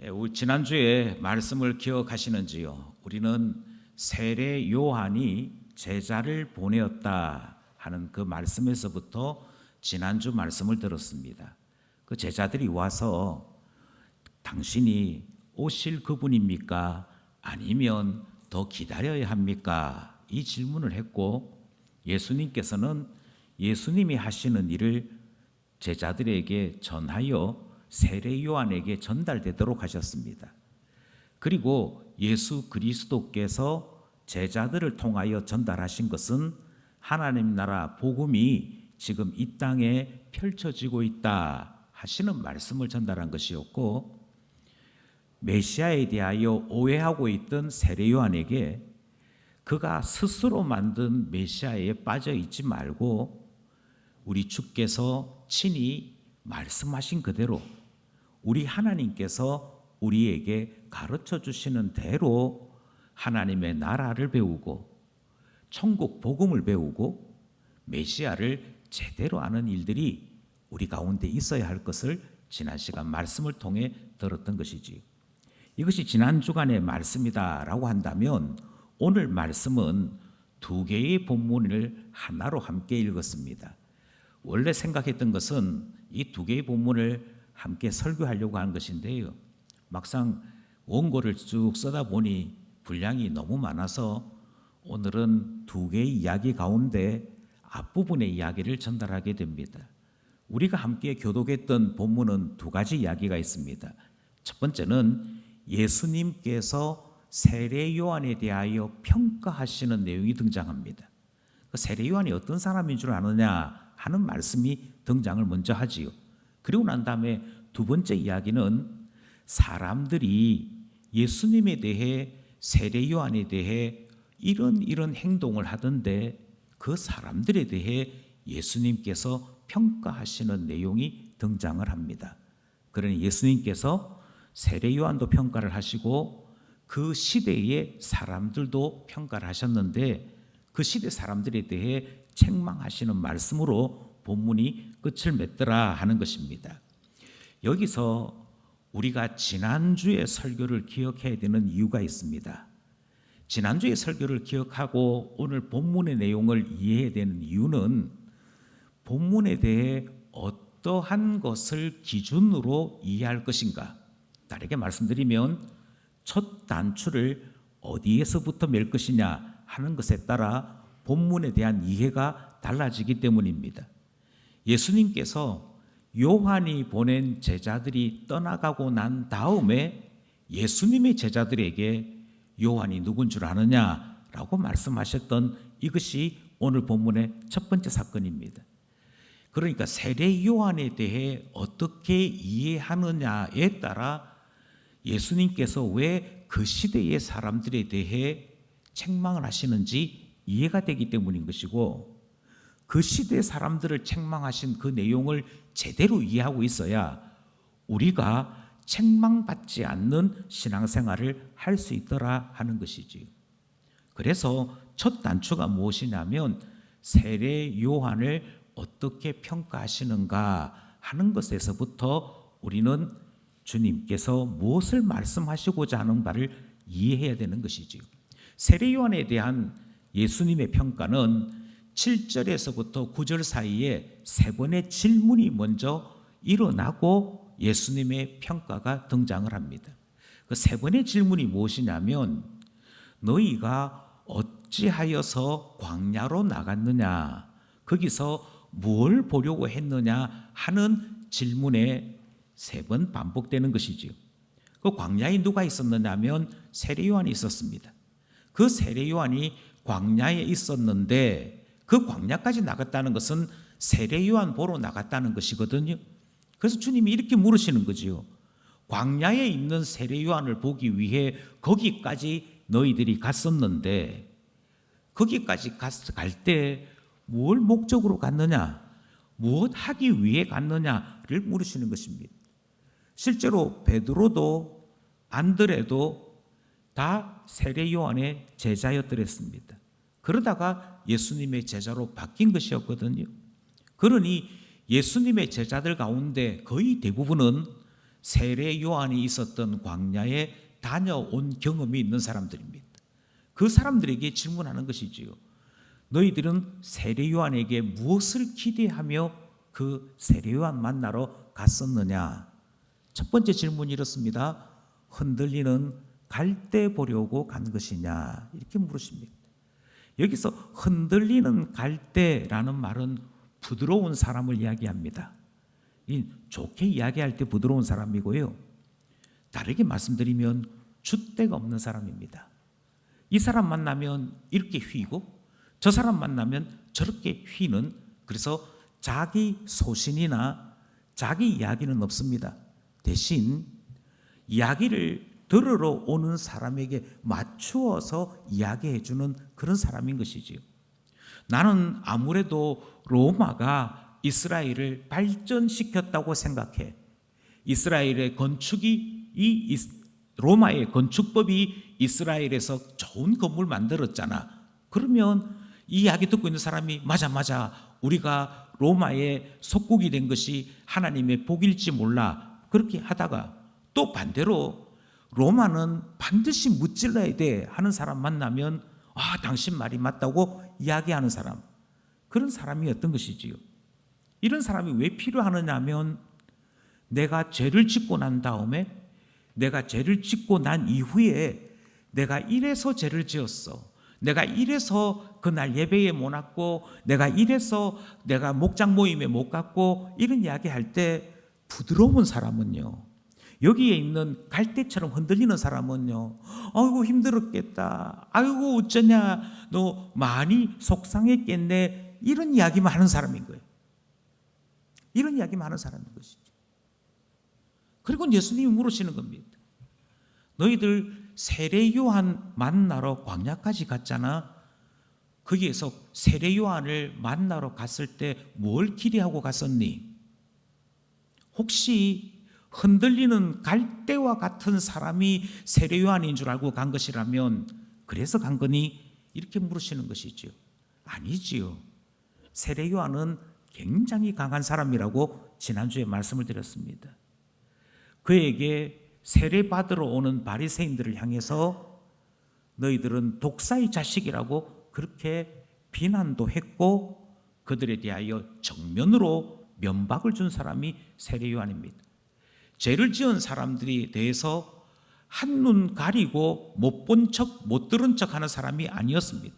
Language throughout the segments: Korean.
우리 지난주에 말씀을 기억하시는지요? 우리는 세례 요한이 제자를 보내었다 하는 그 말씀에서부터 지난주 말씀을 들었습니다. 그 제자들이 와서 당신이 오실 그분입니까? 아니면 더 기다려야 합니까? 이 질문을 했고, 예수님께서는 예수님이 하시는 일을 제자들에게 전하여 세례 요한에게 전달되도록 하셨습니다. 그리고 예수 그리스도께서 제자들을 통하여 전달하신 것은 하나님 나라 복음이 지금 이 땅에 펼쳐지고 있다 하시는 말씀을 전달한 것이었고, 메시아에 대하여 오해하고 있던 세례 요한에게 그가 스스로 만든 메시아에 빠져 있지 말고 우리 주께서 친히 말씀하신 그대로 우리 하나님께서 우리에게 가르쳐 주시는 대로 하나님의 나라를 배우고 천국 복음을 배우고 메시아를 제대로 아는 일들이 우리 가운데 있어야 할 것을 지난 시간 말씀을 통해 들었던 것이지. 이것이 지난 주간의 말씀이다라고 한다면 오늘 말씀은 두 개의 본문을 하나로 함께 읽었습니다. 원래 생각했던 것은 이 두 개의 본문을 함께 설교하려고 하는 것인데요, 막상 원고를 쭉 써다 보니 분량이 너무 많아서 오늘은 두 개의 이야기 가운데 앞부분의 이야기를 전달하게 됩니다. 우리가 함께 교독했던 본문은 두 가지 이야기가 있습니다. 첫 번째는 예수님께서 세례 요한에 대하여 평가하시는 내용이 등장합니다. 그 세례 요한이 어떤 사람인 줄 아느냐 하는 말씀이 등장을 먼저 하지요. 그리고 난 다음에 두 번째 이야기는 사람들이 예수님에 대해 세례 요한에 대해 이런 행동을 하던데 그 사람들에 대해 예수님께서 평가하시는 내용이 등장을 합니다. 그러니 예수님께서 세례 요한도 평가를 하시고 그 시대의 사람들도 평가를 하셨는데 그 시대 사람들에 대해 책망하시는 말씀으로 본문이 끝을 맺더라 하는 것입니다. 여기서 우리가 지난주의 설교를 기억해야 되는 이유가 있습니다. 지난주의 설교를 기억하고 오늘 본문의 내용을 이해해야 되는 이유는 본문에 대해 어떠한 것을 기준으로 이해할 것인가. 다르게 말씀드리면 첫 단추를 어디에서부터 맬 것이냐 하는 것에 따라 본문에 대한 이해가 달라지기 때문입니다. 예수님께서 요한이 보낸 제자들이 떠나가고 난 다음에 예수님의 제자들에게 요한이 누군 줄 아느냐라고 말씀하셨던 이것이 오늘 본문의 첫 번째 사건입니다. 그러니까 세례 요한에 대해 어떻게 이해하느냐에 따라 예수님께서 왜 그 시대의 사람들에 대해 책망을 하시는지 이해가 되기 때문인 것이고, 그 시대 사람들을 책망하신 그 내용을 제대로 이해하고 있어야 우리가 책망받지 않는 신앙생활을 할 수 있더라 하는 것이지요. 그래서 첫 단추가 무엇이냐면 세례 요한을 어떻게 평가하시는가 하는 것에서부터 우리는 주님께서 무엇을 말씀하시고자 하는 바를 이해해야 되는 것이지요. 세례 요한에 대한 예수님의 평가는 7절에서부터 9절 사이에 세 번의 질문이 먼저 일어나고 예수님의 평가가 등장을 합니다. 그 세 번의 질문이 무엇이냐면 너희가 어찌하여서 광야로 나갔느냐, 거기서 뭘 보려고 했느냐 하는 질문에 세 번 반복되는 것이지요. 그 광야에 누가 있었느냐 하면 세례 요한이 있었습니다. 그 세례 요한이 광야에 있었는데 그 광야까지 나갔다는 것은 세례 요한 보러 나갔다는 것이거든요. 그래서 주님이 이렇게 물으시는 거지요. 광야에 있는 세례 요한을 보기 위해 거기까지 너희들이 갔었는데 거기까지 갈 때 뭘 목적으로 갔느냐, 무엇 하기 위해 갔느냐를 물으시는 것입니다. 실제로 베드로도 안드레도 다 세례 요한의 제자였더랬습니다. 그러다가 예수님의 제자로 바뀐 것이었거든요. 그러니 예수님의 제자들 가운데 거의 대부분은 세례 요한이 있었던 광야에 다녀온 경험이 있는 사람들입니다. 그 사람들에게 질문하는 것이지요. 너희들은 세례 요한에게 무엇을 기대하며 그 세례 요한 만나러 갔었느냐? 첫 번째 질문이 이렇습니다. 흔들리는 갈대 보려고 간 것이냐? 이렇게 물으십니다. 여기서 흔들리는 갈대라는 말은 부드러운 사람을 이야기합니다. 좋게 이야기할 때 부드러운 사람이고요. 다르게 말씀드리면 줏대가 없는 사람입니다. 이 사람 만나면 이렇게 휘고 저 사람 만나면 저렇게 휘는, 그래서 자기 소신이나 자기 이야기는 없습니다. 대신 이야기를 들으러 오는 사람에게 맞추어서 이야기해 주는 그런 사람인 것이지요. 나는 아무래도 로마가 이스라엘을 발전시켰다고 생각해. 이스라엘의 건축이 로마의 건축법이 이스라엘에서 좋은 건물 만들었잖아. 그러면 이 이야기 듣고 있는 사람이 맞아 우리가 로마의 속국이 된 것이 하나님의 복일지 몰라, 그렇게 하다가 또 반대로 로마는 반드시 무찔러야 돼 하는 사람 만나면 당신 말이 맞다고 이야기하는 사람, 그런 사람이었던 것이지요. 이런 사람이 왜 필요하느냐 하면 내가 죄를 짓고 난 다음에, 내가 죄를 짓고 난 이후에 내가 이래서 죄를 지었어, 내가 이래서 그날 예배에 못 왔고, 내가 이래서 내가 목장 모임에 못 갔고, 이런 이야기 할 때 부드러운 사람은요, 여기에 있는 갈대처럼 흔들리는 사람은요, 아이고 힘들었겠다, 아이고 어쩌냐, 너 많이 속상했겠네, 이런 이야기만 하는 사람인 거예요. 이런 이야기만 하는 사람인 것이죠. 그리고 예수님이 물으시는 겁니다. 너희들 세례 요한 만나러 광야까지 갔잖아. 거기에서 세례 요한을 만나러 갔을 때 뭘 기대하고 갔었니? 혹시 흔들리는 갈대와 같은 사람이 세례 요한인 줄 알고 간 것이라면 그래서 간 거니? 이렇게 물으시는 것이지요. 아니지요. 세례 요한은 굉장히 강한 사람이라고 지난주에 말씀을 드렸습니다. 그에게 세례 받으러 오는 바리새인들을 향해서 너희들은 독사의 자식이라고 그렇게 비난도 했고, 그들에 대하여 정면으로 면박을 준 사람이 세례 요한입니다. 죄를 지은 사람들에 대해서 한눈 가리고 못 본 척, 못 들은 척 하는 사람이 아니었습니다.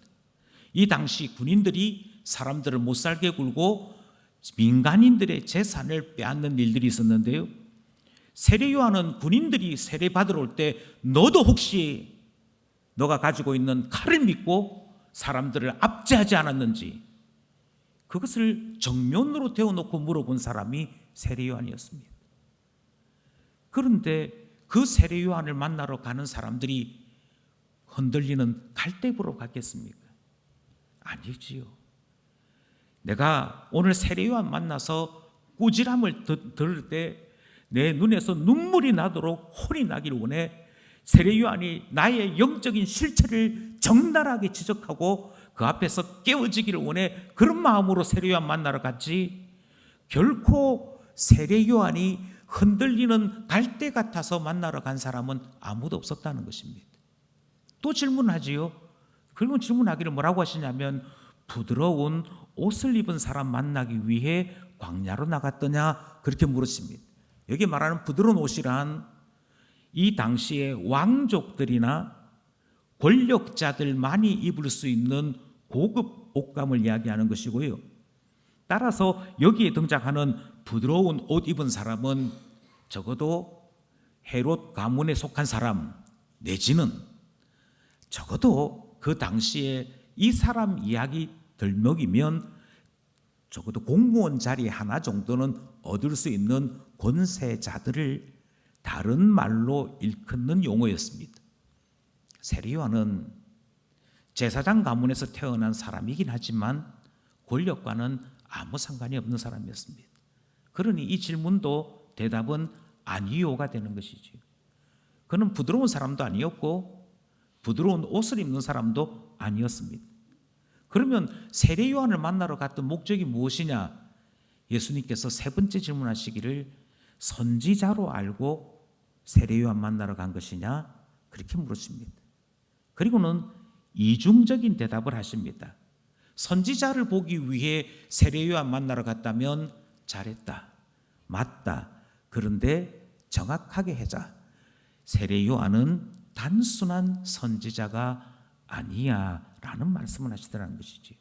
이 당시 군인들이 사람들을 못 살게 굴고 민간인들의 재산을 빼앗는 일들이 있었는데요. 세례 요한은 군인들이 세례 받으러 올 때 너도 혹시 너가 가지고 있는 칼을 믿고 사람들을 압제하지 않았는지, 그것을 정면으로 대어놓고 물어본 사람이 세례 요한이었습니다. 그런데 그 세례 요한을 만나러 가는 사람들이 흔들리는 갈대보러 갔겠습니까? 아니지요. 내가 오늘 세례 요한 만나서 꾸지람을 들을 때 내 눈에서 눈물이 나도록 혼이 나기를 원해. 세례 요한이 나의 영적인 실체를 적나라하게 지적하고 그 앞에서 깨워지기를 원해. 그런 마음으로 세례 요한 만나러 갔지, 결코 세례 요한이 흔들리는 갈대 같아서 만나러 간 사람은 아무도 없었다는 것입니다. 또 질문하지요. 그리고 질문하기를 뭐라고 하시냐면 부드러운 옷을 입은 사람 만나기 위해 광야로 나갔더냐, 그렇게 물으십니다. 여기 말하는 부드러운 옷이란 이 당시에 왕족들이나 권력자들만이 입을 수 있는 고급 옷감을 이야기하는 것이고요. 따라서 여기에 등장하는 부드러운 옷 입은 사람은 적어도 헤롯 가문에 속한 사람, 내지는 적어도 그 당시에 이 사람 이야기 들먹이면 적어도 공무원 자리 하나 정도는 얻을 수 있는 권세자들을 다른 말로 일컫는 용어였습니다. 세례 요한은 제사장 가문에서 태어난 사람이긴 하지만 권력과는 아무 상관이 없는 사람이었습니다. 그러니 이 질문도 대답은 아니요가 되는 것이죠. 그는 부드러운 사람도 아니었고 부드러운 옷을 입는 사람도 아니었습니다. 그러면 세례 요한을 만나러 갔던 목적이 무엇이냐? 예수님께서 세 번째 질문하시기를 선지자로 알고 세례요한 만나러 간 것이냐? 그렇게 물으십니다. 그리고는 이중적인 대답을 하십니다. 선지자를 보기 위해 세례요한 만나러 갔다면 잘했다, 맞다. 그런데 정확하게 하자. 세례요한은 단순한 선지자가 아니야 라는 말씀을 하시더라는 것이지.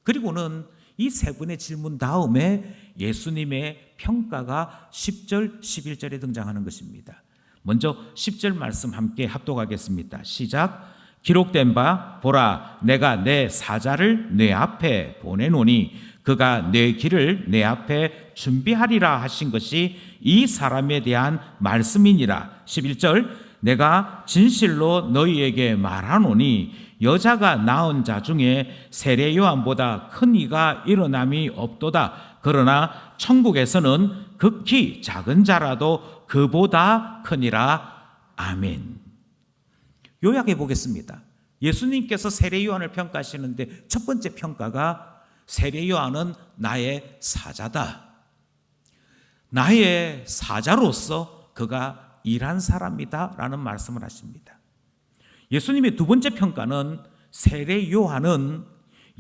그리고는 이 세 분의 질문 다음에 예수님의 평가가 10절, 11절에 등장하는 것입니다. 먼저 10절 말씀 함께 합독하겠습니다. 시작. 기록된 바 보라, 내가 내 사자를 내 앞에 보내노니 그가 내 길을 내 앞에 준비하리라 하신 것이 이 사람에 대한 말씀이니라. 11절. 내가 진실로 너희에게 말하노니 여자가 낳은 자 중에 세례 요한보다 큰 이가 일어남이 없도다. 그러나 천국에서는 극히 작은 자라도 그보다 크니라. 아멘. 요약해 보겠습니다. 예수님께서 세례 요한을 평가하시는데 첫 번째 평가가 세례 요한은 나의 사자다. 나의 사자로서 그가 일한 사람이다 라는 말씀을 하십니다. 예수님의 두 번째 평가는 세례 요한은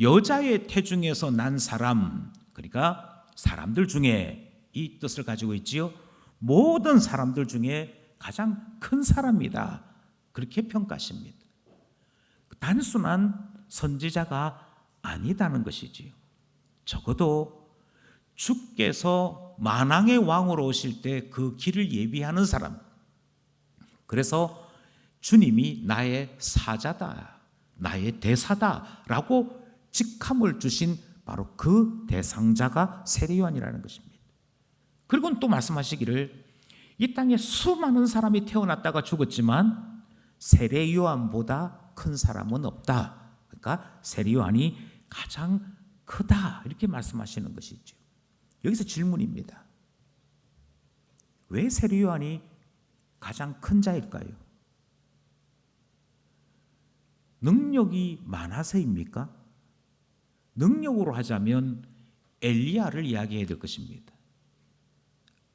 여자의 태중에서 난 사람, 그러니까 사람들 중에 이 뜻을 가지고 있지요. 모든 사람들 중에 가장 큰 사람이다. 그렇게 평가하십니다. 단순한 선지자가 아니다는 것이지요. 적어도 주께서 만왕의 왕으로 오실 때 그 길을 예비하는 사람. 그래서 주님이 나의 사자다, 나의 대사다라고 직함을 주신 바로 그 대상자가 세례 요한이라는 것입니다. 그리고 또 말씀하시기를 이 땅에 수많은 사람이 태어났다가 죽었지만 세례 요한보다 큰 사람은 없다. 그러니까 세례 요한이 가장 크다 이렇게 말씀하시는 것이죠. 여기서 질문입니다. 왜 세례 요한이 가장 큰 자일까요? 능력이 많아서입니까? 능력으로 하자면 엘리야를 이야기해야 될 것입니다.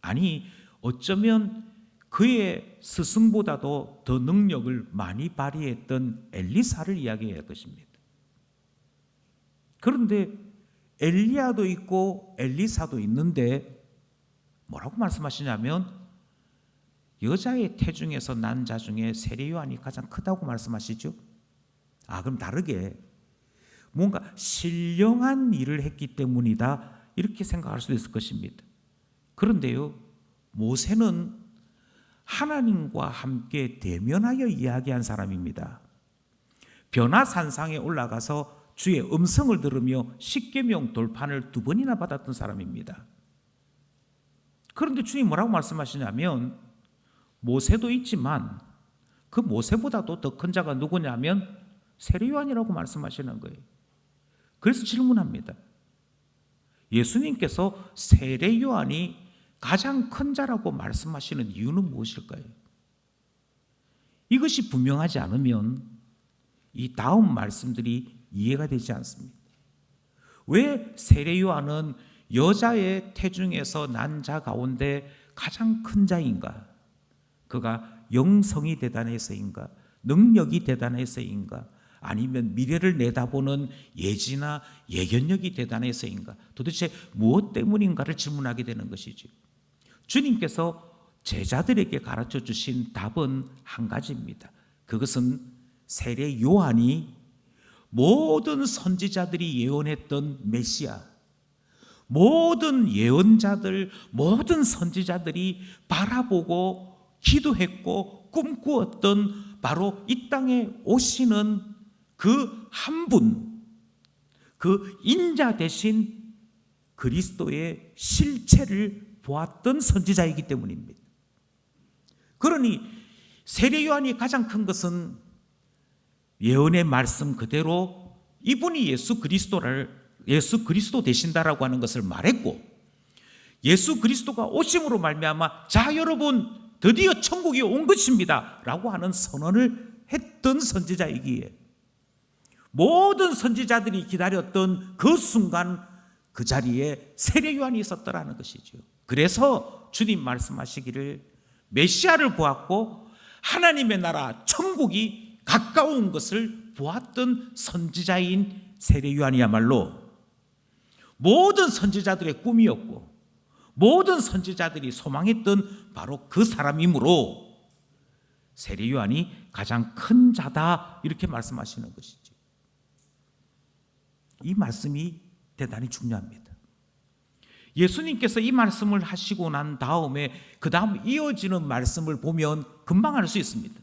아니, 어쩌면 그의 스승보다도 더 능력을 많이 발휘했던 엘리사를 이야기해야 할 것입니다. 그런데 엘리야도 있고 엘리사도 있는데 뭐라고 말씀하시냐면 여자의 태중에서 난 자 중에 세례 요한이 가장 크다고 말씀하시죠. 그럼 다르게 뭔가 신령한 일을 했기 때문이다 이렇게 생각할 수도 있을 것입니다. 그런데요, 모세는 하나님과 함께 대면하여 이야기한 사람입니다. 변화산상에 올라가서 주의 음성을 들으며 십계명 돌판을 2번이나 받았던 사람입니다. 그런데 주님 뭐라고 말씀하시냐면 모세도 있지만 그 모세보다도 더 큰 자가 누구냐면 세례 요한이라고 말씀하시는 거예요. 그래서 질문합니다. 예수님께서 세례 요한이 가장 큰 자라고 말씀하시는 이유는 무엇일까요? 이것이 분명하지 않으면 이 다음 말씀들이 이해가 되지 않습니다. 왜 세례 요한은 여자의 태중에서 난 자 가운데 가장 큰 자인가? 그가 영성이 대단해서인가? 능력이 대단해서인가? 아니면 미래를 내다보는 예지나 예견력이 대단해서인가? 도대체 무엇 때문인가를 질문하게 되는 것이죠. 주님께서 제자들에게 가르쳐 주신 답은 한 가지입니다. 그것은 세례 요한이 모든 선지자들이 예언했던 메시아, 모든 예언자들, 모든 선지자들이 바라보고 기도했고 꿈꾸었던 바로 이 땅에 오시는 그 한 분, 그 인자 대신 그리스도의 실체를 보았던 선지자이기 때문입니다. 그러니 세례 요한이 가장 큰 것은 예언의 말씀 그대로 이분이 예수 그리스도 되신다라고 하는 것을 말했고, 예수 그리스도가 오심으로 말미암아 자 여러분 드디어 천국이 온 것입니다 라고 하는 선언을 했던 선지자이기에 모든 선지자들이 기다렸던 그 순간 그 자리에 세례 요한이 있었더라는 것이죠. 그래서 주님 말씀하시기를 메시아를 보았고 하나님의 나라 천국이 가까운 것을 보았던 선지자인 세례 요한이야말로 모든 선지자들의 꿈이었고 모든 선지자들이 소망했던 바로 그 사람이므로 세례 요한이 가장 큰 자다 이렇게 말씀하시는 것이죠. 이 말씀이 대단히 중요합니다. 예수님께서 이 말씀을 하시고 난 다음에 그 다음 이어지는 말씀을 보면 금방 알 수 있습니다.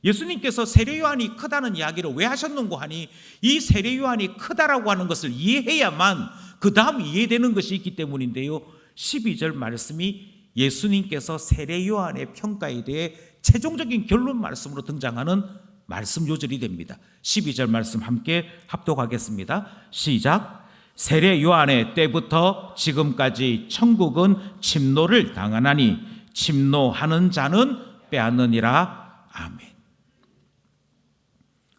예수님께서 세례 요한이 크다는 이야기를 왜 하셨는고 하니 이 세례 요한이 크다라고 하는 것을 이해해야만 그 다음 이해되는 것이 있기 때문인데요. 12절 말씀이 예수님께서 세례 요한의 평가에 대해 최종적인 결론 말씀으로 등장하는 말씀 요절이 됩니다. 12절 말씀 함께 합독하겠습니다. 시작. 세례 요한의 때부터 지금까지 천국은 침노를 당하나니 침노하는 자는 빼앗느니라. 아멘.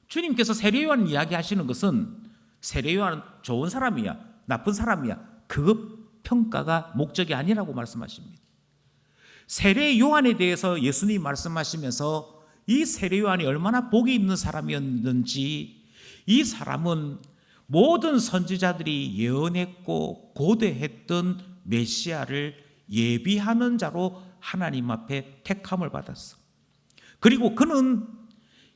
주님께서 세례 요한 이야기하시는 것은 세례 요한은 좋은 사람이야 나쁜 사람이야 그 평가가 목적이 아니라고 말씀하십니다. 세례 요한에 대해서 예수님이 말씀하시면서 이 세례 요한이 얼마나 복이 있는 사람이었는지, 이 사람은 모든 선지자들이 예언했고 고대했던 메시아를 예비하는 자로 하나님 앞에 택함을 받았어. 그리고 그는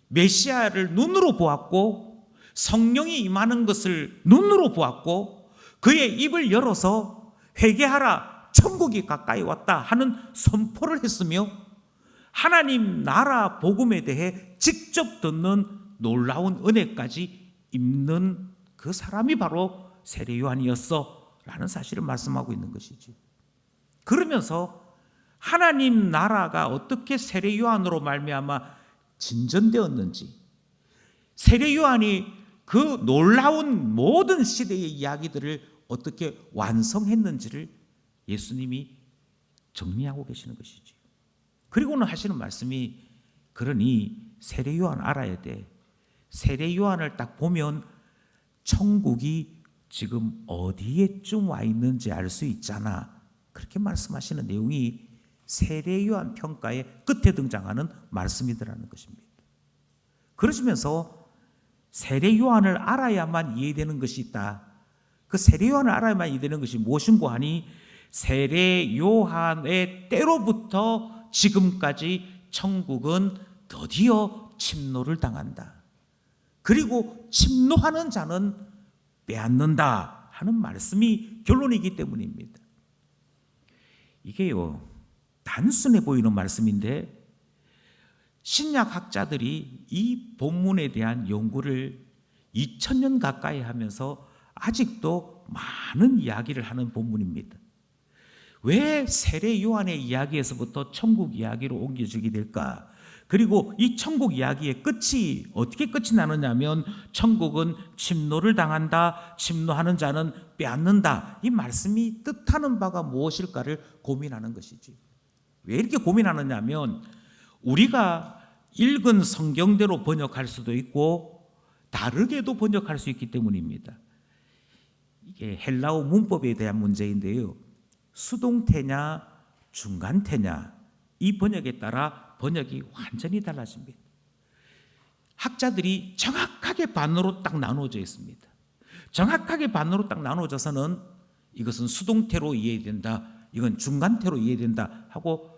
메시아를 눈으로 보았고 성령이 임하는 것을 눈으로 보았고 그의 입을 열어서 회개하라 천국이 가까이 왔다 하는 선포를 했으며 하나님 나라 복음에 대해 직접 듣는 놀라운 은혜까지 입는 그 사람이 바로 세례 요한이었어 라는 사실을 말씀하고 있는 것이지. 그러면서 하나님 나라가 어떻게 세례 요한으로 말미암아 진전되었는지, 세례 요한이 그 놀라운 모든 시대의 이야기들을 어떻게 완성했는지를 예수님이 정리하고 계시는 것이지. 그리고는 하시는 말씀이 그러니 세례 요한 알아야 돼. 세례 요한을 딱 보면 천국이 지금 어디에쯤 와 있는지 알 수 있잖아. 그렇게 말씀하시는 내용이 세례 요한 평가의 끝에 등장하는 말씀이더라는 것입니다. 그러시면서 세례 요한을 알아야만 이해되는 것이 있다. 그 세례 요한을 알아야만 이해되는 것이 무엇인고 하니 세례 요한의 때로부터 지금까지 천국은 드디어 침노를 당한다. 그리고 침노하는 자는 빼앗는다 하는 말씀이 결론이기 때문입니다. 이게요, 단순해 보이는 말씀인데 신약 학자들이 이 본문에 대한 연구를 2000년 가까이 하면서 아직도 많은 이야기를 하는 본문입니다. 왜 세례 요한의 이야기에서부터 천국 이야기로 옮겨지게 될까? 그리고 이 천국 이야기의 끝이 어떻게 끝이 나느냐면 천국은 침노를 당한다, 침노하는 자는 빼앗는다. 이 말씀이 뜻하는 바가 무엇일까를 고민하는 것이지. 왜 이렇게 고민하느냐면 우리가 읽은 성경대로 번역할 수도 있고 다르게도 번역할 수 있기 때문입니다. 이게 헬라어 문법에 대한 문제인데요. 수동태냐 중간태냐 이 번역에 따라 번역이 완전히 달라집니다. 학자들이 정확하게 반으로 딱 나누어져 있습니다. 정확하게 반으로 딱 나누어져서는 이것은 수동태로 이해된다, 이건 중간태로 이해된다 하고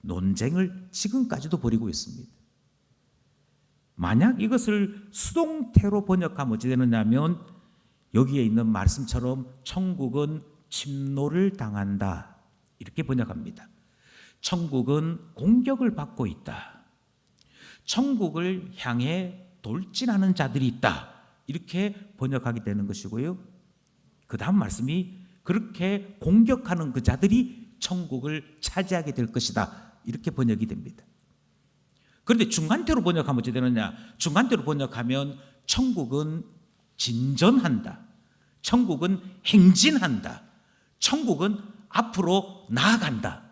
논쟁을 지금까지도 벌이고 있습니다. 만약 이것을 수동태로 번역하면 어찌 되느냐면 여기에 있는 말씀처럼 천국은 침노를 당한다 이렇게 번역합니다. 천국은 공격을 받고 있다. 천국을 향해 돌진하는 자들이 있다. 이렇게 번역하게 되는 것이고요. 그 다음 말씀이 그렇게 공격하는 그 자들이 천국을 차지하게 될 것이다. 이렇게 번역이 됩니다. 그런데 중간태로 번역하면 어찌 되느냐? 중간태로 번역하면 천국은 진전한다. 천국은 행진한다. 천국은 앞으로 나아간다.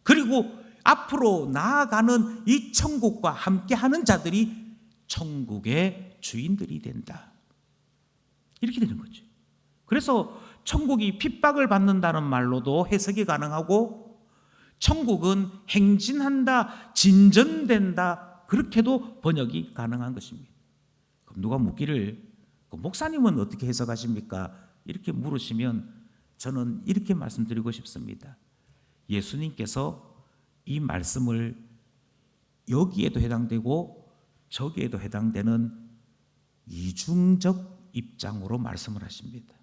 그리고 앞으로 나아가는 이 천국과 함께하는 자들이 천국의 주인들이 된다. 이렇게 되는 거죠. 그래서 천국이 핍박을 받는다는 말로도 해석이 가능하고 천국은 행진한다, 진전된다, 그렇게도 번역이 가능한 것입니다. 그럼 누가 묻기를 목사님은 어떻게 해석하십니까? 이렇게 물으시면 저는 이렇게 말씀드리고 싶습니다. 예수님께서 이 말씀을 여기에도 해당되고 저기에도 해당되는 이중적 입장으로 말씀을 하십니다.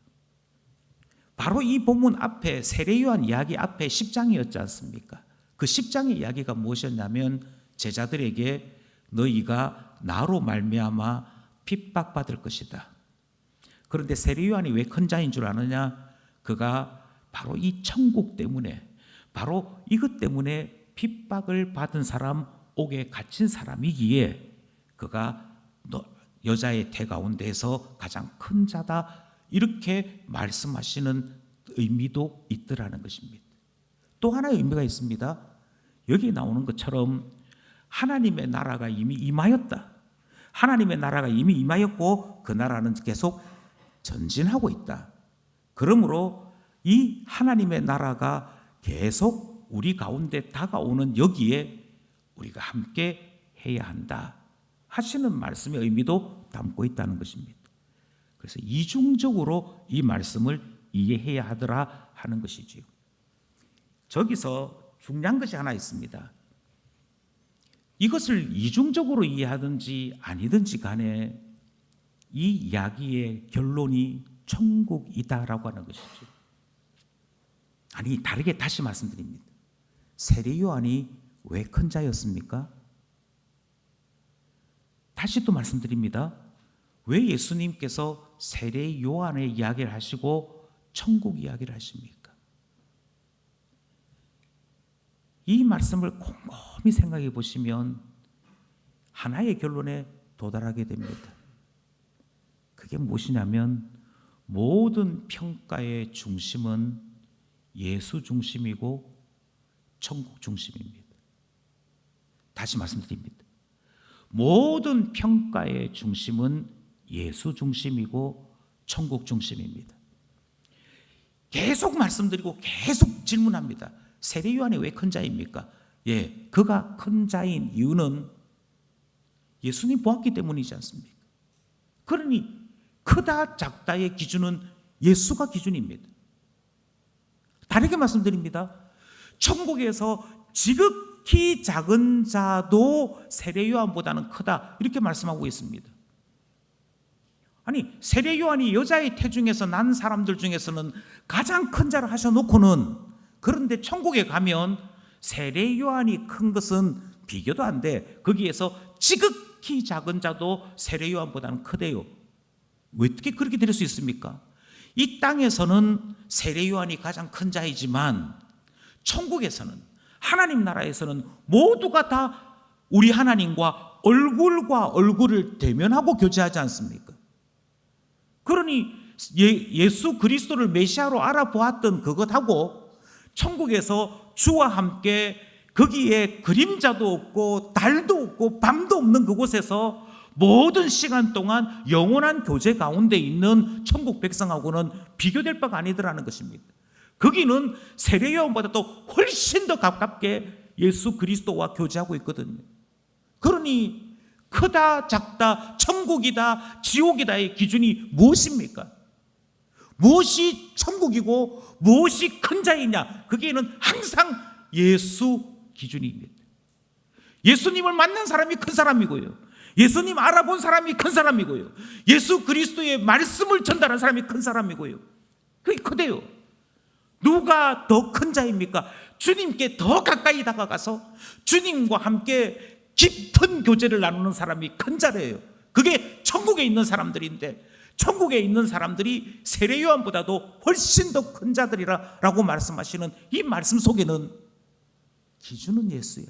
바로 이 본문 앞에 세례요한 이야기 앞에 10장이었지 않습니까? 그 10장의 이야기가 무엇이었냐면 제자들에게 너희가 나로 말미암아 핍박받을 것이다. 그런데 세례요한이 왜 큰 자인 줄 아느냐? 그가 바로 이 천국 때문에, 바로 이것 때문에 핍박을 받은 사람, 옥에 갇힌 사람이기에 그가 여자의 태 가운데에서 가장 큰 자다, 이렇게 말씀하시는 의미도 있더라는 것입니다. 또 하나의 의미가 있습니다. 여기 나오는 것처럼 하나님의 나라가 이미 임하였다. 하나님의 나라가 이미 임하였고 그 나라는 계속 전진하고 있다. 그러므로 이 하나님의 나라가 계속 우리 가운데 다가오는 여기에 우리가 함께 해야 한다 하시는 말씀의 의미도 담고 있다는 것입니다. 그래서 이중적으로 이 말씀을 이해해야 하더라 하는 것이지요. 저기서 중요한 것이 하나 있습니다. 이것을 이중적으로 이해하든지 아니든지 간에 이 이야기의 결론이 천국이다라고 하는 것이죠. 아니, 다르게 다시 말씀드립니다. 세례 요한이 왜 큰 자였습니까? 다시 또 말씀드립니다. 왜 예수님께서 세례 요한의 이야기를 하시고 천국 이야기를 하십니까? 이 말씀을 곰곰이 생각해 보시면 하나의 결론에 도달하게 됩니다. 그게 무엇이냐면 모든 평가의 중심은 예수 중심이고 천국 중심입니다. 다시 말씀드립니다. 모든 평가의 중심은 예수 중심이고 천국 중심입니다. 계속 말씀드리고 계속 질문합니다. 세례 요한이 왜 큰 자입니까? 예, 그가 큰 자인 이유는 예수님 보았기 때문이지 않습니까? 그러니 크다 작다의 기준은 예수가 기준입니다. 다르게 말씀드립니다. 천국에서 지극히 작은 자도 세례 요한보다는 크다, 이렇게 말씀하고 있습니다. 아니, 세례 요한이 여자의 태중에서 난 사람들 중에서는 가장 큰 자를 하셔놓고는, 그런데 천국에 가면 세례 요한이 큰 것은 비교도 안 돼. 거기에서 지극히 작은 자도 세례 요한보다는 크대요. 왜 어떻게 그렇게 될 수 있습니까? 이 땅에서는 세례 요한이 가장 큰 자이지만 천국에서는, 하나님 나라에서는 모두가 다 우리 하나님과 얼굴과 얼굴을 대면하고 교제하지 않습니까? 그러니 예수 그리스도를 메시아로 알아보았던 그것하고 천국에서 주와 함께 거기에 그림자도 없고 달도 없고 밤도 없는 그곳에서 모든 시간 동안 영원한 교제 가운데 있는 천국 백성하고는 비교될 바가 아니더라는 것입니다. 거기는 세례 요한보다도 훨씬 더 가깝게 예수 그리스도와 교제하고 있거든요. 그러니 크다 작다 천국이다 지옥이다의 기준이 무엇입니까? 무엇이 천국이고 무엇이 큰 자이냐? 거기에는 항상 예수 기준입니다. 예수님을 만난 사람이 큰 사람이고요, 예수님 알아본 사람이 큰 사람이고요, 예수 그리스도의 말씀을 전달한 사람이 큰 사람이고요. 그게 크대요. 누가 더 큰 자입니까? 주님께 더 가까이 다가가서 주님과 함께 깊은 교제를 나누는 사람이 큰 자래요. 그게 천국에 있는 사람들인데, 천국에 있는 사람들이 세례 요한보다도 훨씬 더 큰 자들이라고 말씀하시는 이 말씀 속에는 기준은 예수야.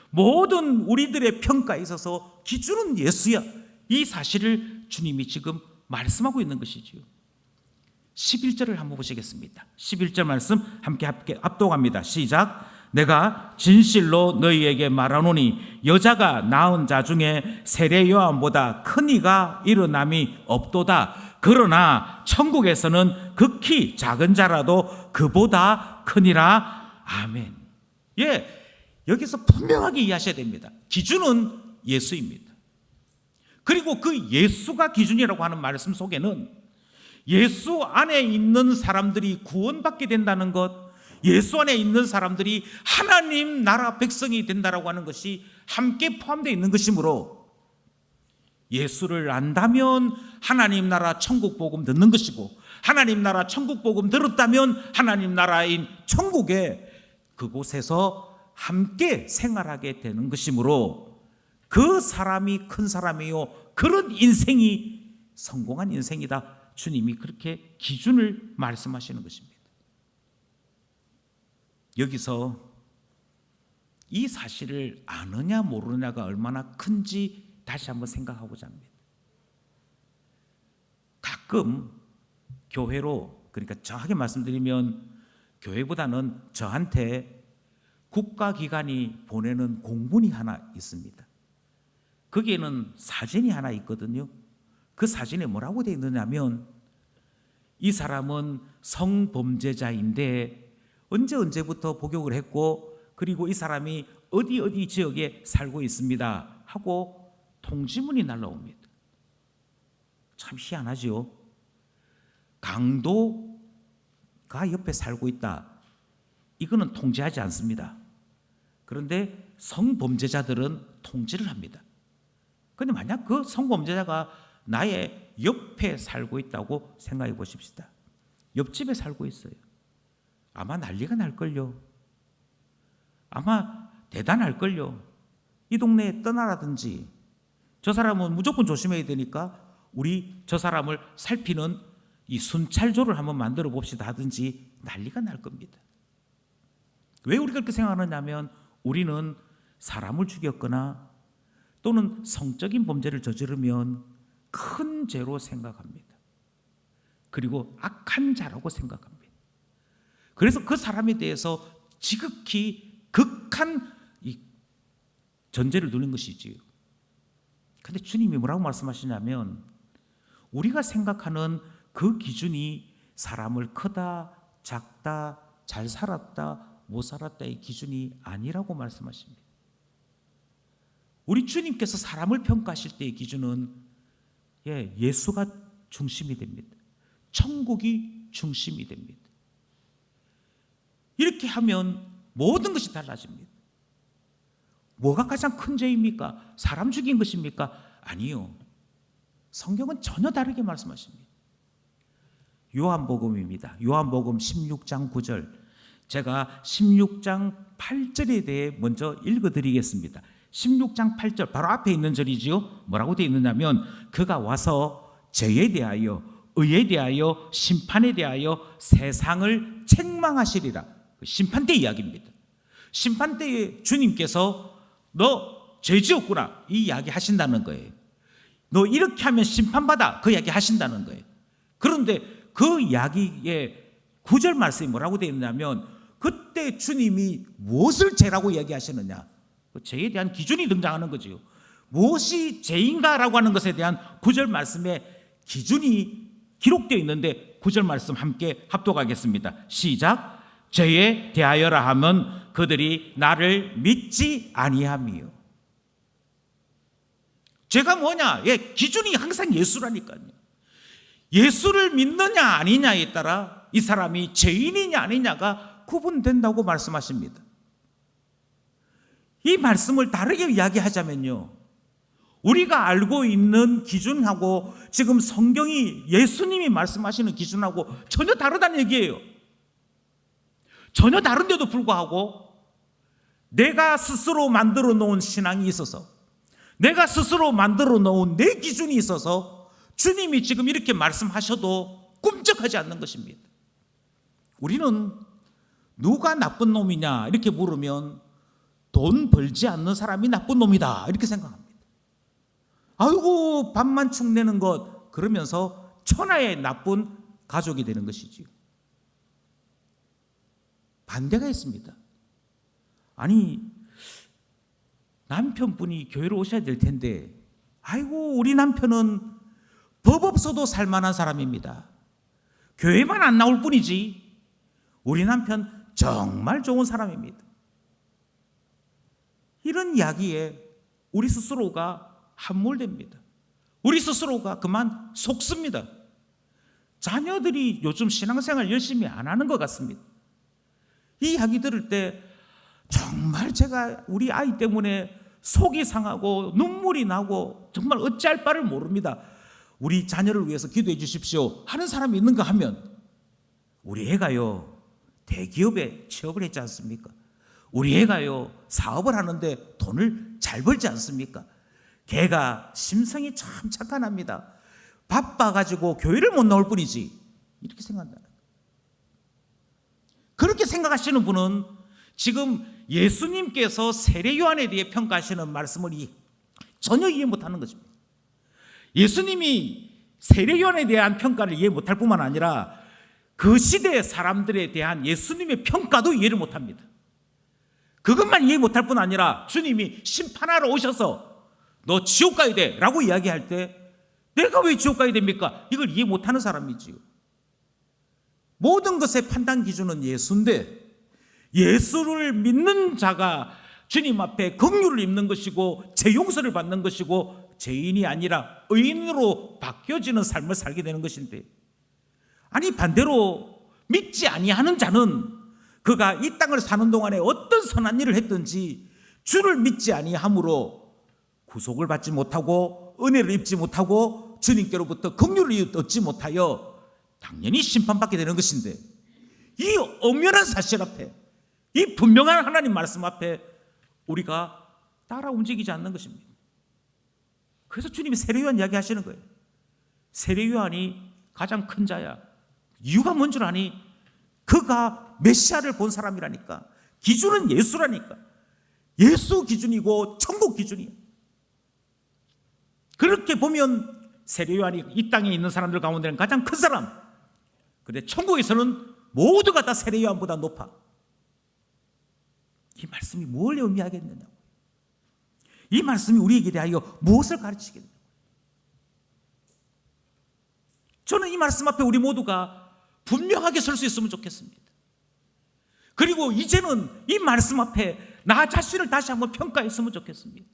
모든 우리들의 평가에 있어서 기준은 예수야. 이 사실을 주님이 지금 말씀하고 있는 것이지요. 11절을 한번 보시겠습니다. 11절 말씀 함께 압독합니다. 시작. 내가 진실로 너희에게 말하노니 여자가 낳은 자 중에 세례 요한보다 큰 이가 일어남이 없도다. 그러나 천국에서는 극히 작은 자라도 그보다 크니라 아멘. 예, 여기서 분명하게 이해하셔야 됩니다. 기준은 예수입니다. 그리고 그 예수가 기준이라고 하는 말씀 속에는 예수 안에 있는 사람들이 구원받게 된다는 것, 예수 안에 있는 사람들이 하나님 나라 백성이 된다라고 하는 것이 함께 포함되어 있는 것이므로 예수를 안다면 하나님 나라 천국 복음 듣는 것이고, 하나님 나라 천국 복음 들었다면 하나님 나라인 천국에 그곳에서 함께 생활하게 되는 것이므로 그 사람이 큰 사람이요, 그런 인생이 성공한 인생이다. 주님이 그렇게 기준을 말씀하시는 것입니다. 여기서 이 사실을 아느냐 모르느냐가 얼마나 큰지 다시 한번 생각하고자 합니다. 가끔 교회로, 그러니까 정확하게 말씀드리면 교회보다는 저한테 국가기관이 보내는 공문이 하나 있습니다. 거기에는 사진이 하나 있거든요. 그 사진에 뭐라고 되어 있느냐면, 이 사람은 성범죄자인데 언제부터 복역을 했고, 그리고 이 사람이 어디 지역에 살고 있습니다 하고 통지문이 날라옵니다. 참 희한하죠. 강도가 옆에 살고 있다, 이거는 통지하지 않습니다. 그런데 성범죄자들은 통지를 합니다. 그런데 만약 그 성범죄자가 나의 옆에 살고 있다고 생각해 보십시다. 옆집에 살고 있어요. 아마 난리가 날걸요. 아마 대단할걸요. 이 동네에 떠나라든지, 저 사람은 무조건 조심해야 되니까 우리 저 사람을 살피는 이 순찰조를 한번 만들어 봅시다 하든지 난리가 날 겁니다. 왜 우리가 그렇게 생각하느냐면, 우리는 사람을 죽였거나 또는 성적인 범죄를 저지르면 큰 죄로 생각합니다. 그리고 악한 자라고 생각합니다. 그래서 그 사람에 대해서 지극히 극한 이 전제를 두는 것이지요. 그런데 주님이 뭐라고 말씀하시냐면, 우리가 생각하는 그 기준이 사람을 크다, 작다, 잘 살았다, 못 살았다의 기준이 아니라고 말씀하십니다. 우리 주님께서 사람을 평가하실 때의 기준은 예수가 중심이 됩니다. 천국이 중심이 됩니다. 이렇게 하면 모든 것이 달라집니다. 뭐가 가장 큰 죄입니까? 사람 죽인 것입니까? 아니요. 성경은 전혀 다르게 말씀하십니다. 요한복음입니다. 요한복음 16장 9절. 제가 16장 8절에 대해 먼저 읽어드리겠습니다. 16장 8절 바로 앞에 있는 절이지요. 뭐라고 되어 있느냐면, 그가 와서 죄에 대하여, 의에 대하여, 심판에 대하여 세상을 책망하시리라. 심판대 이야기입니다. 심판대에 주님께서 너 죄 지었구나, 이 이야기 하신다는 거예요. 너 이렇게 하면 심판받아, 그 이야기 하신다는 거예요. 그런데 그 이야기의 9절 말씀이 뭐라고 되어 있냐면, 그때 주님이 무엇을 죄라고 이야기하시느냐, 그 죄에 대한 기준이 등장하는 거지요. 무엇이 죄인가라고 하는 것에 대한 9절 말씀에 기준이 기록되어 있는데, 9절 말씀 함께 합독하겠습니다. 시작. 죄에 대하여라 하면 그들이 나를 믿지 아니함이요. 죄가 뭐냐? 기준이 항상 예수라니까요. 예수를 믿느냐 아니냐에 따라 이 사람이 죄인이냐 아니냐가 구분된다고 말씀하십니다. 이 말씀을 다르게 이야기하자면요, 우리가 알고 있는 기준하고 지금 성경이 예수님이 말씀하시는 기준하고 전혀 다르다는 얘기예요. 전혀 다른데도 불구하고 내가 스스로 만들어 놓은 신앙이 있어서, 내가 스스로 만들어 놓은 내 기준이 있어서 주님이 지금 이렇게 말씀하셔도 꿈쩍하지 않는 것입니다. 우리는 누가 나쁜 놈이냐 이렇게 물으면 돈 벌지 않는 사람이 나쁜 놈이다 이렇게 생각합니다. 아이고 밥만 축내는 것, 그러면서 천하의 나쁜 가족이 되는 것이지요. 반대가 있습니다. 아니, 남편분이 교회로 오셔야 될 텐데, 아이고 우리 남편은 법 없어도 살만한 사람입니다. 교회만 안 나올 뿐이지 우리 남편 정말 좋은 사람입니다. 이런 이야기에 우리 스스로가 함몰됩니다. 우리 스스로가 그만 속습니다. 자녀들이 요즘 신앙생활 열심히 안 하는 것 같습니다. 이 이야기 들을 때 정말 제가 우리 아이 때문에 속이 상하고 눈물이 나고 정말 어찌할 바를 모릅니다. 우리 자녀를 위해서 기도해 주십시오 하는 사람이 있는가 하면, 우리 애가요 대기업에 취업을 했지 않습니까? 우리 애가요 사업을 하는데 돈을 잘 벌지 않습니까? 걔가 심성이 참 착한합니다. 바빠가지고 교회를 못 나올 뿐이지, 이렇게 생각한다. 그렇게 생각하시는 분은 지금 예수님께서 세례 요한에 대해 평가하시는 말씀을 전혀 이해 못하는 것입니다. 예수님이 세례 요한에 대한 평가를 이해 못할 뿐만 아니라 그 시대의 사람들에 대한 예수님의 평가도 이해를 못합니다. 그것만 이해 못할 뿐 아니라 주님이 심판하러 오셔서 너 지옥 가야 돼 라고 이야기할 때 내가 왜 지옥 가야 됩니까? 이걸 이해 못하는 사람이지요. 모든 것의 판단 기준은 예수인데, 예수를 믿는 자가 주님 앞에 긍휼을 입는 것이고 죄 용서를 받는 것이고 죄인이 아니라 의인으로 바뀌어지는 삶을 살게 되는 것인데, 아니 반대로 믿지 아니하는 자는 그가 이 땅을 사는 동안에 어떤 선한 일을 했든지 주를 믿지 아니함으로 구속을 받지 못하고 은혜를 입지 못하고 주님께로부터 긍휼을 얻지 못하여 당연히 심판받게 되는 것인데, 이 엄연한 사실 앞에, 이 분명한 하나님 말씀 앞에 우리가 따라 움직이지 않는 것입니다. 그래서 주님이 세례 요한 이야기 하시는 거예요. 세례 요한이 가장 큰 자야. 이유가 뭔 줄 아니? 그가 메시아를 본 사람이라니까. 기준은 예수라니까. 예수 기준이고 천국 기준이야. 그렇게 보면 세례 요한이 이 땅에 있는 사람들 가운데는 가장 큰 사람. 그런데 천국에서는 모두가 다 세례 요한보다 높아. 이 말씀이 뭘 의미하겠느냐고. 이 말씀이 우리에게 대하여 무엇을 가르치겠느냐. 저는 이 말씀 앞에 우리 모두가 분명하게 설 수 있으면 좋겠습니다. 그리고 이제는 이 말씀 앞에 나 자신을 다시 한번 평가했으면 좋겠습니다.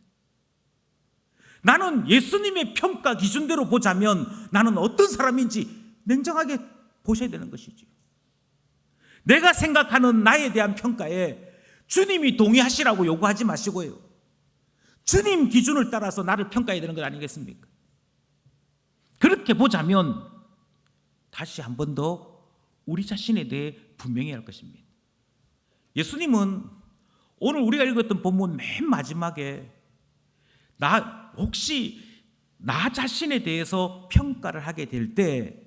나는 예수님의 평가 기준대로 보자면 나는 어떤 사람인지 냉정하게 보셔야 되는 것이죠. 내가 생각하는 나에 대한 평가에 주님이 동의하시라고 요구하지 마시고요, 주님 기준을 따라서 나를 평가해야 되는 것 아니겠습니까? 그렇게 보자면 다시 한 번 더 우리 자신에 대해 분명해야 할 것입니다. 예수님은 오늘 우리가 읽었던 본문 맨 마지막에 혹시 나 자신에 대해서 평가를 하게 될 때,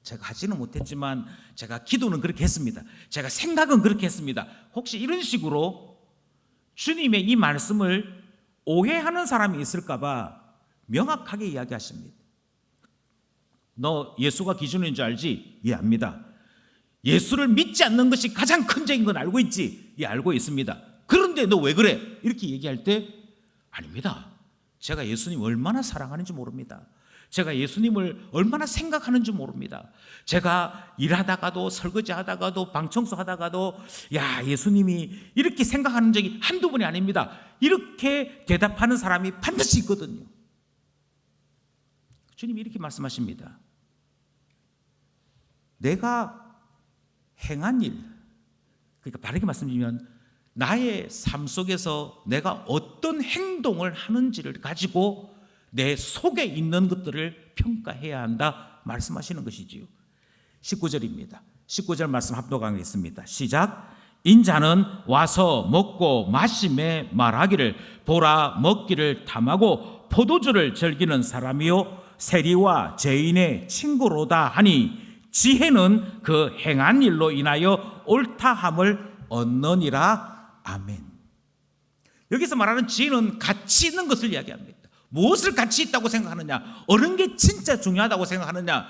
제가 하지는 못했지만 제가 기도는 그렇게 했습니다, 제가 생각은 그렇게 했습니다, 혹시 이런 식으로 주님의 이 말씀을 오해하는 사람이 있을까 봐 명확하게 이야기하십니다. 너 예수가 기준인 줄 알지? 예, 압니다. 예수를 믿지 않는 것이 가장 큰 죄인 건 알고 있지? 예, 알고 있습니다. 그런데 너 왜 그래? 이렇게 얘기할 때, 아닙니다, 제가 예수님 얼마나 사랑하는지 모릅니다. 제가 예수님을 얼마나 생각하는지 모릅니다. 제가 일하다가도 설거지하다가도 방청소하다가도 예수님이 이렇게 생각하는 적이 한두 번이 아닙니다. 이렇게 대답하는 사람이 반드시 있거든요. 주님이 이렇게 말씀하십니다. 내가 행한 일, 그러니까 바르게 말씀드리면 나의 삶 속에서 내가 어떤 행동을 하는지를 가지고 내 속에 있는 것들을 평가해야 한다 말씀하시는 것이지요. 19절입니다. 19절 말씀 합독하겠습니다. 시작. 인자는 와서 먹고 마시매 말하기를 보라 먹기를 탐하고 포도주를 즐기는 사람이요 세리와 죄인의 친구로다 하니 지혜는 그 행한 일로 인하여 옳다함을 얻느니라. 아멘. 여기서 말하는 지혜는 가치 있는 것을 이야기합니다. 무엇을 가치 있다고 생각하느냐, 어느 게 진짜 중요하다고 생각하느냐.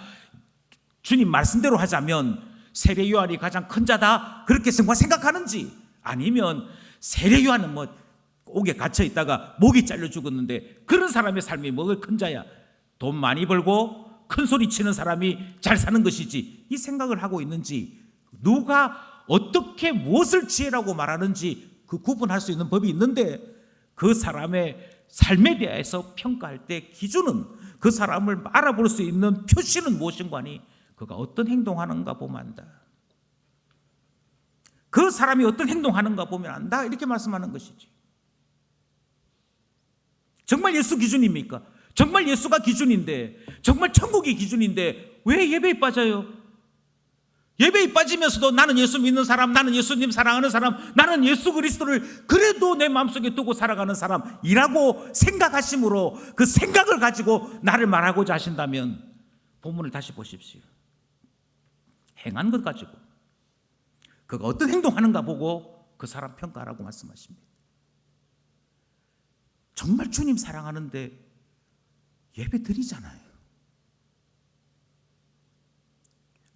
주님 말씀대로 하자면 세례 요한이 가장 큰 자다 그렇게 생각하는지, 아니면 세례 요한은 옥에 갇혀 있다가 목이 잘려 죽었는데 그런 사람의 삶이 뭐가 큰 자야, 돈 많이 벌고 큰 소리 치는 사람이 잘 사는 것이지, 이 생각을 하고 있는지, 누가 어떻게 무엇을 지혜라고 말하는지 그 구분할 수 있는 법이 있는데, 그 사람의 삶에 대해서 평가할 때 기준은, 그 사람을 알아볼 수 있는 표시는 무엇인가 하니 그가 어떤 행동하는가 보면 안다. 그 사람이 어떤 행동하는가 보면 안다, 이렇게 말씀하는 것이지. 정말 예수 기준입니까? 정말 예수가 기준인데, 정말 천국이 기준인데 왜 예배에 빠져요? 예배에 빠지면서도 나는 예수 믿는 사람, 나는 예수님 사랑하는 사람, 나는 예수 그리스도를 그래도 내 마음속에 두고 살아가는 사람이라고 생각하심으로 그 생각을 가지고 나를 말하고자 하신다면 본문을 다시 보십시오. 행한 것 가지고 그가 어떤 행동하는가 보고 그 사람 평가하라고 말씀하십니다. 정말 주님 사랑하는데 예배 드리잖아요.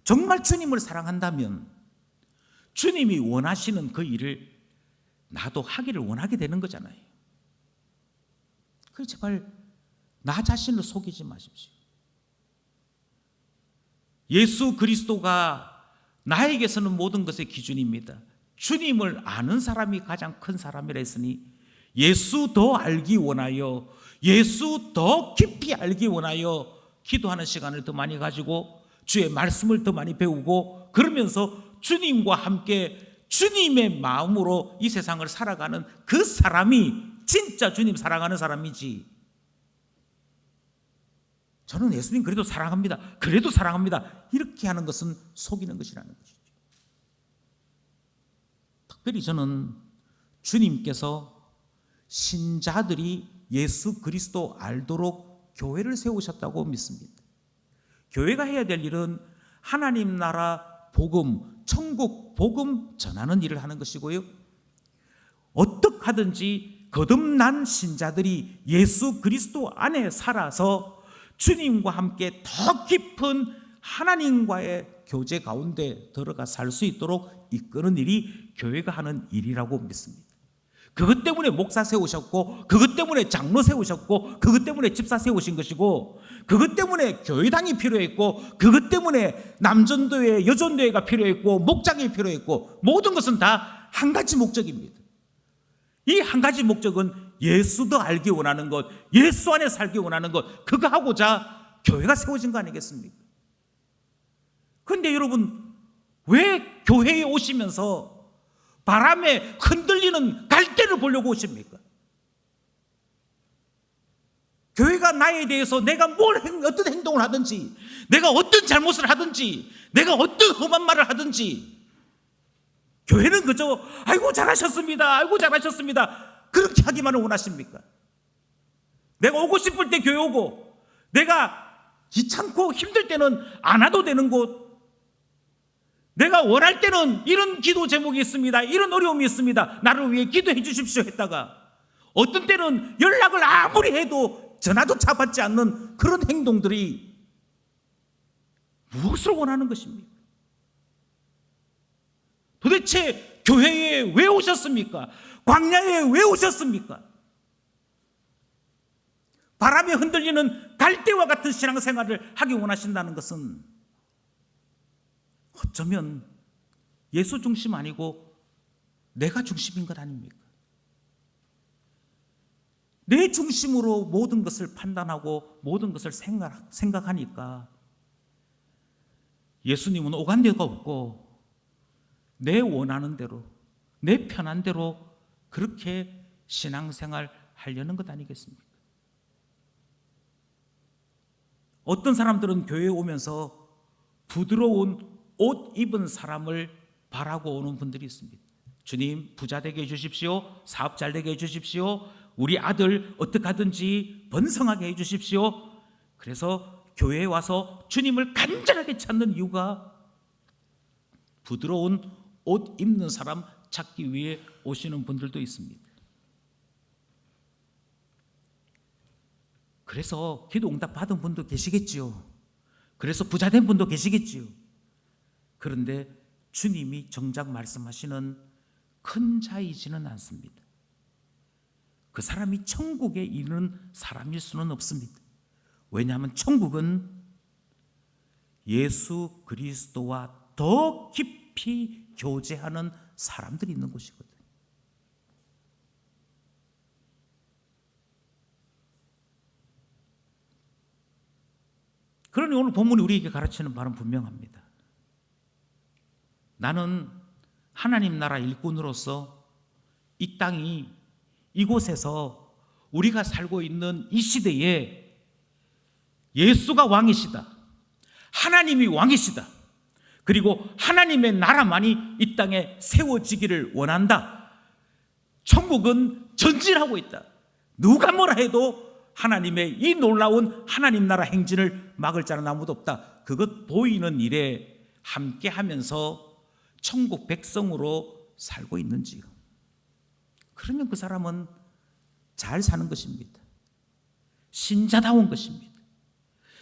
정말 주님을 사랑한다면 주님이 원하시는 그 일을 나도 하기를 원하게 되는 거잖아요. 그래서 제발 나 자신을 속이지 마십시오. 예수 그리스도가 나에게서는 모든 것의 기준입니다. 주님을 아는 사람이 가장 큰 사람이라 했으니 예수 더 알기 원하여, 예수 더 깊이 알기 원하여 기도하는 시간을 더 많이 가지고 주의 말씀을 더 많이 배우고, 그러면서 주님과 함께 주님의 마음으로 이 세상을 살아가는 그 사람이 진짜 주님 사랑하는 사람이지, 저는 예수님 그래도 사랑합니다, 그래도 사랑합니다, 이렇게 하는 것은 속이는 것이라는 것이죠. 특별히 저는 주님께서 신자들이 예수 그리스도 알도록 교회를 세우셨다고 믿습니다. 교회가 해야 될 일은 하나님 나라 복음, 천국 복음 전하는 일을 하는 것이고요, 어떻게 하든지 거듭난 신자들이 예수 그리스도 안에 살아서 주님과 함께 더 깊은 하나님과의 교제 가운데 들어가 살 수 있도록 이끄는 일이 교회가 하는 일이라고 믿습니다. 그것 때문에 목사 세우셨고, 그것 때문에 장로 세우셨고, 그것 때문에 집사 세우신 것이고, 그것 때문에 교회당이 필요했고, 그것 때문에 남전도회, 여전도회가 필요했고, 목장이 필요했고, 모든 것은 다 한 가지 목적입니다. 이 한 가지 목적은 예수도 알기 원하는 것, 예수 안에 살기 원하는 것, 그거 하고자 교회가 세워진 거 아니겠습니까? 그런데 여러분, 왜 교회에 오시면서 바람에 흔들리는 갈대를 보려고 오십니까? 교회가 나에 대해서 내가 어떤 행동을 하든지, 내가 어떤 잘못을 하든지, 내가 어떤 험한 말을 하든지, 교회는 그저 아이고 잘하셨습니다, 아이고 잘하셨습니다, 그렇게 하기만을 원하십니까? 내가 오고 싶을 때 교회 오고, 내가 귀찮고 힘들 때는 안 와도 되는 곳, 내가 원할 때는 이런 기도 제목이 있습니다, 이런 어려움이 있습니다, 나를 위해 기도해 주십시오 했다가, 어떤 때는 연락을 아무리 해도 전화조차 받지 않는 그런 행동들이 무엇을 원하는 것입니까? 도대체 교회에 왜 오셨습니까? 광야에 왜 오셨습니까? 바람에 흔들리는 갈대와 같은 신앙생활을 하기 원하신다는 것은 어쩌면 예수 중심 아니고 내가 중심인 것 아닙니까? 내 중심으로 모든 것을 판단하고 모든 것을 생각하니까 예수님은 오간 데가 없고 내 원하는 대로, 내 편한 대로 그렇게 신앙생활 하려는 것 아니겠습니까? 어떤 사람들은 교회에 오면서 부드러운 옷 입은 사람을 바라고 오는 분들이 있습니다. 주님 부자 되게 해주십시오, 사업 잘 되게 해주십시오, 우리 아들 어떻게 하든지 번성하게 해주십시오. 그래서 교회에 와서 주님을 간절하게 찾는 이유가 부드러운 옷 입는 사람 찾기 위해 오시는 분들도 있습니다. 그래서 기도 응답 받은 분도 계시겠지요. 그래서 부자 된 분도 계시겠지요. 그런데 주님이 정작 말씀하시는 큰 자이지는 않습니다. 그 사람이 천국에 이르는 사람일 수는 없습니다. 왜냐하면 천국은 예수 그리스도와 더 깊은 깊이 교제하는 사람들이 있는 곳이거든. 그러니 오늘 본문이 우리에게 가르치는 바는 분명합니다. 나는 하나님 나라 일꾼으로서 이 땅이, 이곳에서 우리가 살고 있는 이 시대에 예수가 왕이시다, 하나님이 왕이시다, 그리고 하나님의 나라만이 이 땅에 세워지기를 원한다. 천국은 전진하고 있다. 누가 뭐라 해도 하나님의 이 놀라운 하나님 나라 행진을 막을 자는 아무도 없다. 그것 보이는 일에 함께하면서 천국 백성으로 살고 있는지요. 그러면 그 사람은 잘 사는 것입니다. 신자다운 것입니다.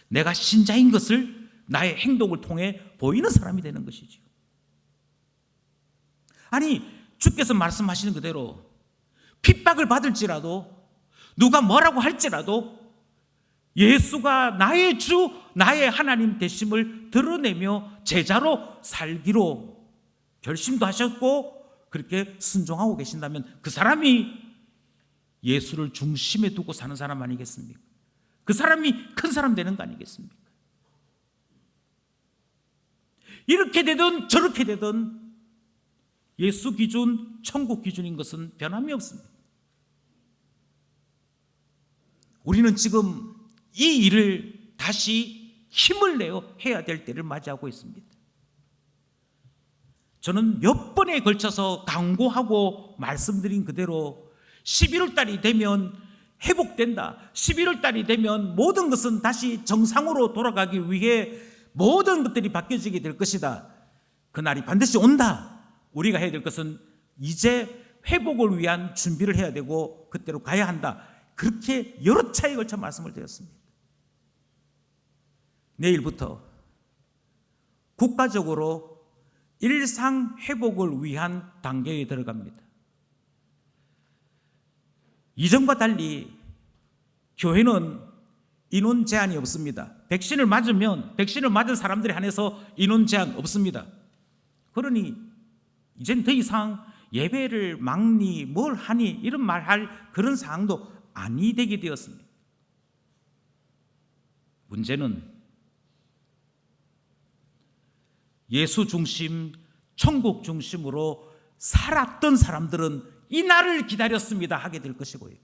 내가 신자인 것을 나의 행동을 통해 보이는 사람이 되는 것이죠. 아니, 주께서 말씀하시는 그대로 핍박을 받을지라도, 누가 뭐라고 할지라도 예수가 나의 주, 나의 하나님 되심을 드러내며 제자로 살기로 결심도 하셨고 그렇게 순종하고 계신다면 그 사람이 예수를 중심에 두고 사는 사람 아니겠습니까? 그 사람이 큰 사람 되는 거 아니겠습니까? 이렇게 되든 저렇게 되든 예수 기준, 천국 기준인 것은 변함이 없습니다. 우리는 지금 이 일을 다시 힘을 내어 해야 될 때를 맞이하고 있습니다. 저는 몇 번에 걸쳐서 강구하고 말씀드린 그대로 11월 달이 되면 회복된다. 11월 달이 되면 모든 것은 다시 정상으로 돌아가기 위해 모든 것들이 바뀌어지게 될 것이다. 그날이 반드시 온다. 우리가 해야 될 것은 이제 회복을 위한 준비를 해야 되고 그때로 가야 한다. 그렇게 여러 차례에 걸쳐 말씀을 드렸습니다. 내일부터 국가적으로 일상 회복을 위한 단계에 들어갑니다. 이전과 달리 교회는 인원 제한이 없습니다. 백신을 맞은 사람들에 한해서 인원 제한 없습니다. 그러니 이젠 더 이상 예배를 막니 뭘 하니 이런 말할 그런 상황도 아니 되게 되었습니다. 문제는 예수 중심, 천국 중심으로 살았던 사람들은 이 날을 기다렸습니다 하게 될 것이고요.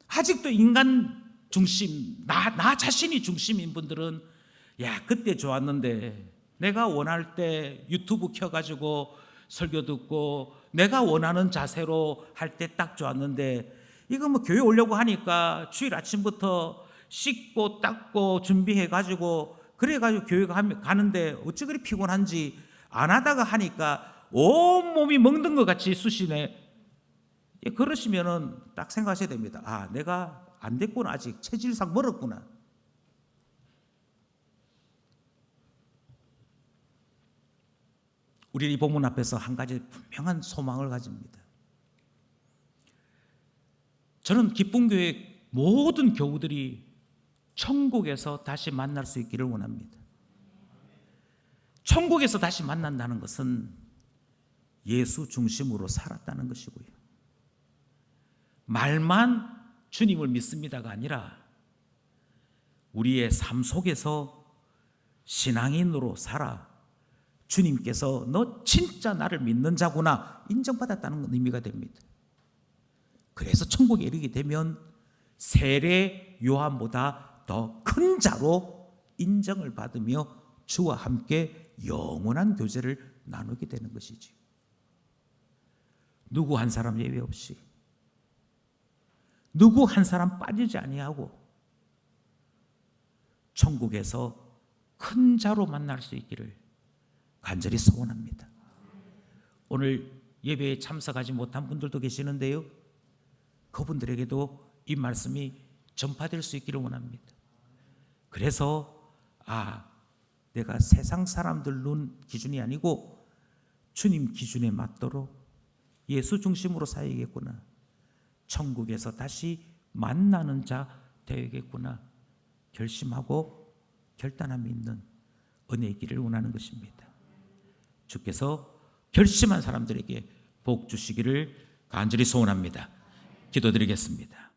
아직도 인간 중심, 나 자신이 중심인 분들은 야, 그때 좋았는데 내가 원할 때 유튜브 켜가지고 설교 듣고 내가 원하는 자세로 할 때 딱 좋았는데 이거 뭐 교회 오려고 하니까 주일 아침부터 씻고 닦고 준비해가지고 그래가지고 교회 가는데 어찌 그리 피곤한지 안 하다가 하니까 온몸이 먹는 것 같이 쑤시네. 그러시면은 딱 생각하셔야 됩니다. 아, 내가 안 됐구나. 아직 체질상 멀었구나. 우리 이 본문 앞에서 한 가지 분명한 소망을 가집니다. 저는 기쁨교회 모든 교우들이 천국에서 다시 만날 수 있기를 원합니다. 천국에서 다시 만난다는 것은 예수 중심으로 살았다는 것이고요. 말만 주님을 믿습니다가 아니라 우리의 삶 속에서 신앙인으로 살아 주님께서 너 진짜 나를 믿는 자구나 인정받았다는 의미가 됩니다. 그래서 천국에 이르게 되면 세례 요한보다 더 큰 자로 인정을 받으며 주와 함께 영원한 교제를 나누게 되는 것이지. 누구 한 사람 예외 없이, 누구 한 사람 빠지지 아니하고 천국에서 큰 자로 만날 수 있기를 간절히 소원합니다. 오늘 예배에 참석하지 못한 분들도 계시는데요, 그분들에게도 이 말씀이 전파될 수 있기를 원합니다. 그래서 내가 세상 사람들 눈 기준이 아니고 주님 기준에 맞도록 예수 중심으로 살아야겠구나, 천국에서 다시 만나는 자 되야겠구나 결심하고 결단함이 있는 은혜의 길을 원하는 것입니다. 주께서 결심한 사람들에게 복 주시기를 간절히 소원합니다. 기도드리겠습니다.